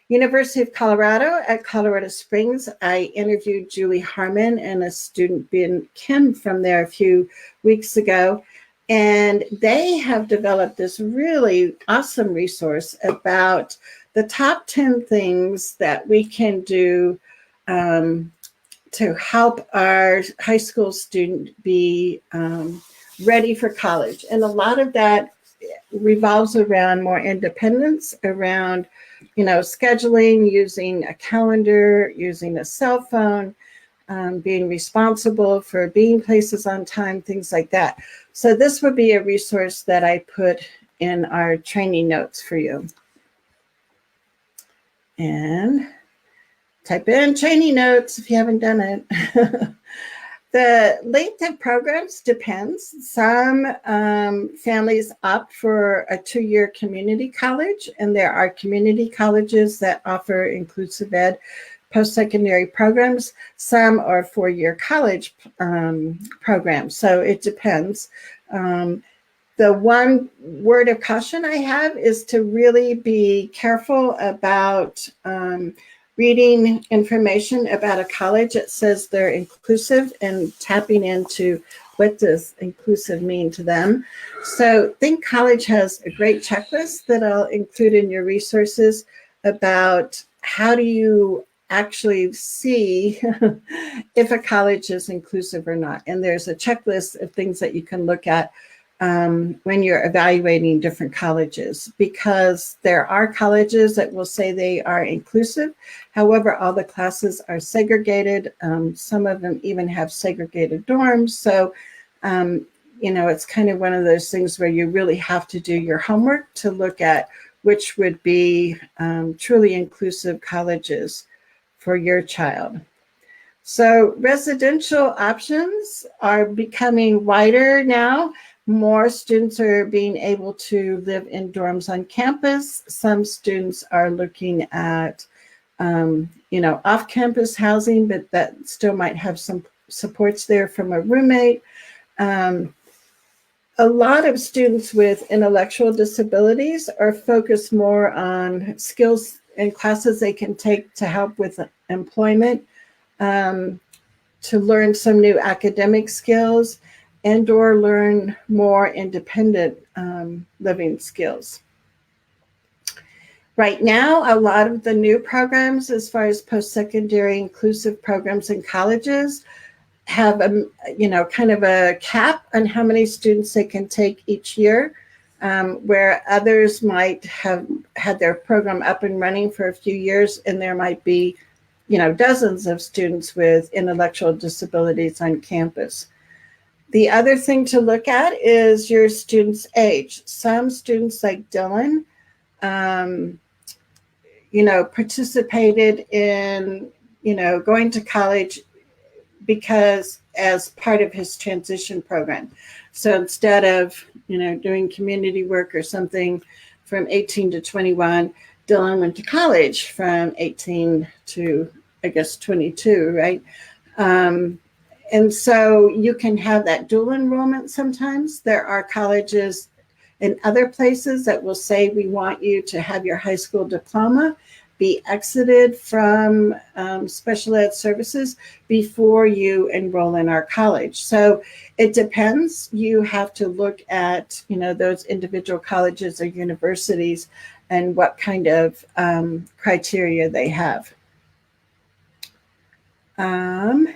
University of Colorado at Colorado Springs. I interviewed Julie Harmon and a student, Ben Kim, from there a few weeks ago. And they have developed this really awesome resource about the top 10 things that we can do to help our high school student be ready for college. And a lot of that revolves around more independence, around, scheduling, using a calendar, using a cell phone, being responsible for being places on time, things like that. So this would be a resource that I put in our training notes for you. And type in training notes if you haven't done it. The length of programs depends. Some families opt for a 2-year community college, and there are community colleges that offer inclusive ed post-secondary programs. Some are 4-year college programs, so it depends. The one word of caution I have is to really be careful about reading information about a college that says they're inclusive and tapping into what does inclusive mean to them. So Think College has a great checklist that I'll include in your resources about how do you actually see if a college is inclusive or not. And there's a checklist of things that you can look at when you're evaluating different colleges, because there are colleges that will say they are inclusive. However, all the classes are segregated. Some of them even have segregated dorms. So, it's kind of one of those things where you really have to do your homework to look at which would be truly inclusive colleges for your child. So residential options are becoming wider now. more students are being able to live in dorms on campus. Some students are looking at, off-campus housing, but that still might have some supports there from a roommate. A lot of students with intellectual disabilities are focused more on skills and classes they can take to help with employment, to learn some new academic skills, and or learn more independent living skills. Right now, a lot of the new programs, as far as post-secondary inclusive programs in colleges, have kind of a cap on how many students they can take each year, where others might have had their program up and running for a few years, and there might be, dozens of students with intellectual disabilities on campus. The other thing to look at is your student's age. Some students, like Dylan, participated in, going to college because as part of his transition program. So instead of, doing community work or something from 18 to 21, Dylan went to college from 18 to, I guess, 22, right? And so you can have that dual enrollment sometimes. There are colleges in other places that will say, we want you to have your high school diploma be exited from special ed services before you enroll in our college. So it depends. You have to look at, those individual colleges or universities and what kind of criteria they have. And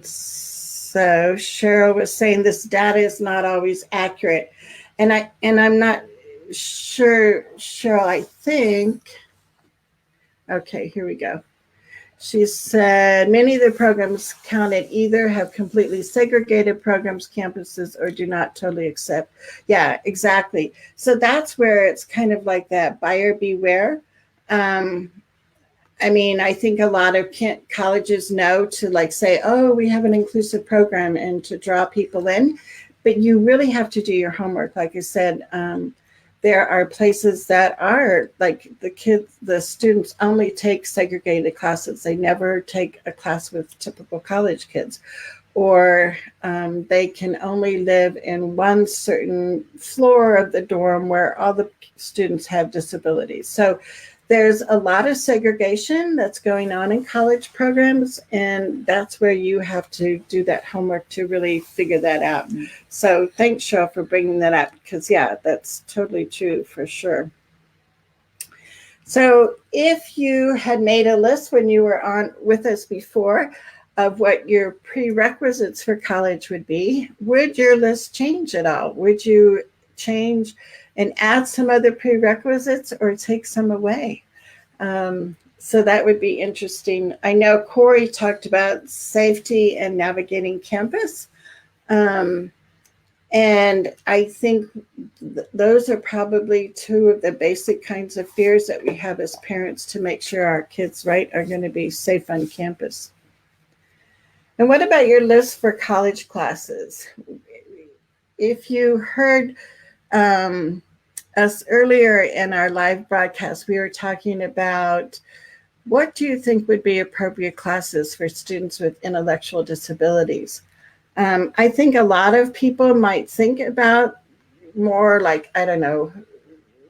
so Cheryl was saying this data is not always accurate. And I'm not sure, Cheryl, I think, okay, here we go. She said, many of the programs counted either have completely segregated programs, campuses, or do not totally accept. Yeah, exactly. So that's where it's kind of like that buyer beware. I think a lot of colleges know to say, oh, we have an inclusive program, and to draw people in. But you really have to do your homework. Like I said, there are places that are like the students only take segregated classes. They never take a class with typical college kids, or they can only live in one certain floor of the dorm where all the students have disabilities. So there's a lot of segregation that's going on in college programs, and that's where you have to do that homework to really figure that out. Mm-hmm. So thanks, Cheryl, for bringing that up, because, yeah, that's totally true for sure. So if you had made a list when you were on with us before of what your prerequisites for college would be, would your list change at all? Would you change and add some other prerequisites or take some away? So that would be interesting. I know Corey talked about safety and navigating campus. And I think those are probably two of the basic kinds of fears that we have as parents to make sure our kids, right, are going to be safe on campus. And what about your list for college classes? If you heard us earlier in our live broadcast, we were talking about what do you think would be appropriate classes for students with intellectual disabilities? I think a lot of people might think about more like, I don't know,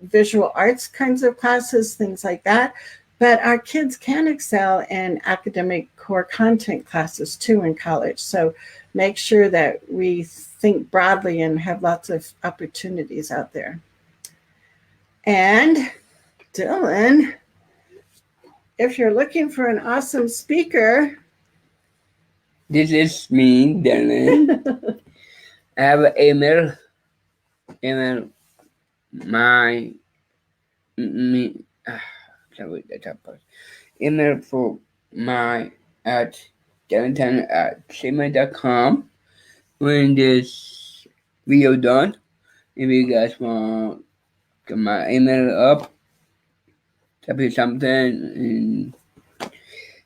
visual arts kinds of classes, things like that. But our kids can excel in academic core content classes too in college. So make sure that we think broadly and have lots of opportunities out there. And Dylan, if you're looking for an awesome speaker, this is me, Dylan. I have an email my me. Sorry, that's a part. Email for my at Darrington@gmail.com. When this video done, if you guys want get my email up, type in something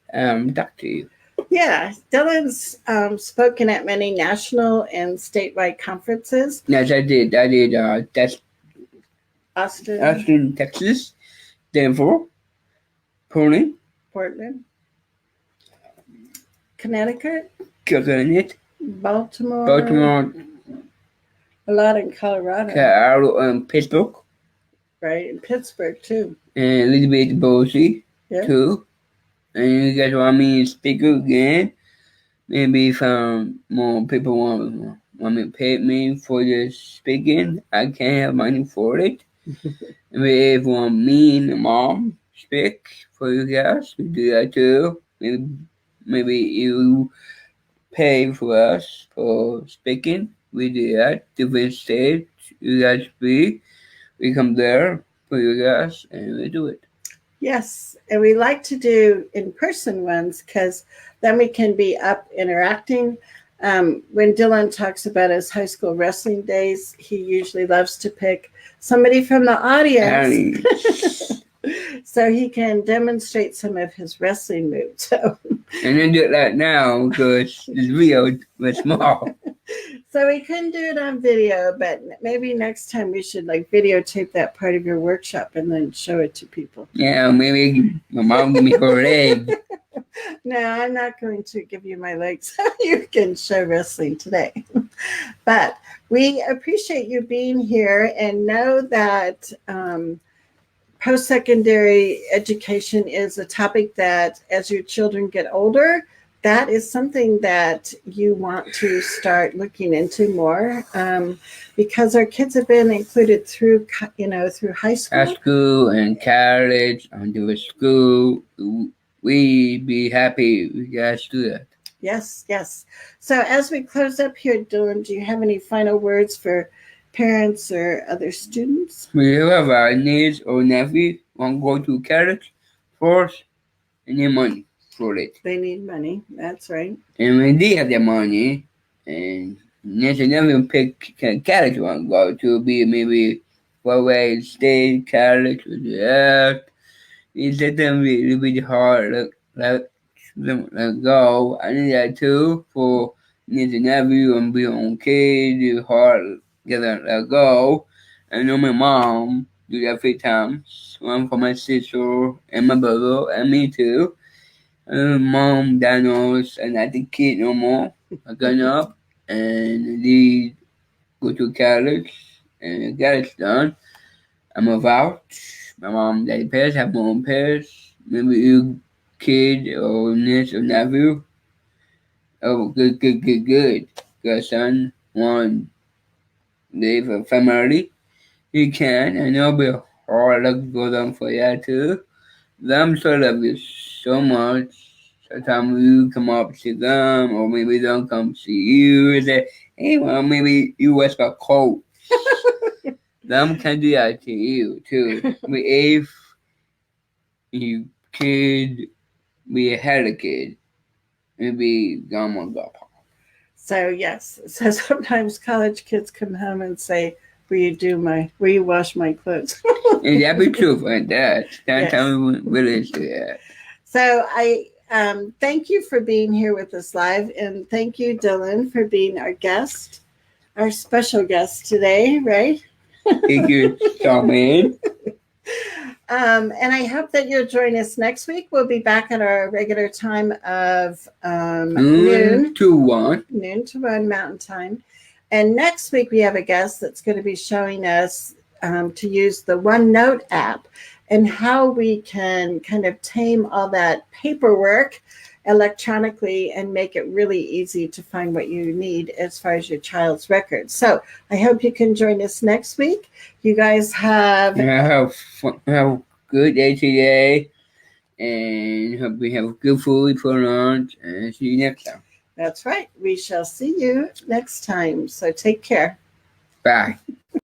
and talk to you. Yeah, Dylan's spoken at many national and statewide conferences. Yes, I did. I did. That's Austin, Austin, Texas, Denver, Portland, Portland, Connecticut, Connecticut, Baltimore, Baltimore, a lot in Colorado, Colorado, Pittsburgh, right? In Pittsburgh too. and a little bit Boise, Yeah. too. And you guys want me to speak again? Maybe if more people want me to pay me for this speaking, I can have money for it. Maybe if you want me and mom speak for you guys, we do that too. Maybe you pay for us for speaking. We do that. Different stage, you guys speak. We come there for you guys and we do it. Yes, and we like to do in-person ones because then we can be up interacting. When Dylan talks about his high school wrestling days, he usually loves to pick somebody from the audience so he can demonstrate some of his wrestling moves. So, and then do it like now because this video was small. so we couldn't do it on video, but maybe next time we should like videotape that part of your workshop and then show it to people. Yeah, maybe my mom give me her leg. No, I'm not going to give you my legs so you can show wrestling today. But we appreciate you being here and know that post-secondary education is a topic that as your children get older, that is something that you want to start looking into more because our kids have been included through high school. High school and college, under school. We be happy you guys do that. Yes, yes. So as we close up here, Dylan, do you have any final words for parents or other students? We have our niece or nephew want to go to college first and need money for it. They need money. That's right. And when they have the money, and niece and nephew pick college want to go to be maybe Huawei State College or that. It's just a little bit hard. Let them go. I need that too for niece and nephew and be okay. It's hard get let go. I know my mom do that 3 times. One for my sister and my brother and me too. Mom diagnosed and not the kid no more. I got up and they go to college and got it done. I'm about. My mom, daddy parents have my own parents. Maybe you kid or niece or nephew. Oh, good, good, good, good. Good son, one live a family. You can, and it'll be hard luck go down for you too. Them so love you so much. Sometimes you come up to them, or maybe they don't come see you. Say, hey, well, maybe you was got cold. Them can do that to you too. But if you kid, we had a kid, maybe grandma got pop. So yes, so sometimes college kids come home and say, will you wash my clothes? And that be true for that. That Yes. time we really do that. So I thank you for being here with us live, and thank you, Dylan, for being our guest, our special guest today, right? Thank you, Charmaine. And I hope that you'll join us next week. We'll be back at our regular time of Noon to 1. noon to 1 Mountain Time. And next week we have a guest that's going to be showing us to use the OneNote app and how we can kind of tame all that paperwork electronically and make it really easy to find what you need as far as your child's records. So I hope you can join us next week. You guys have Have a good day today, and hope we have good food for lunch. And see you next time. That's right. We shall see you next time. So take care. Bye.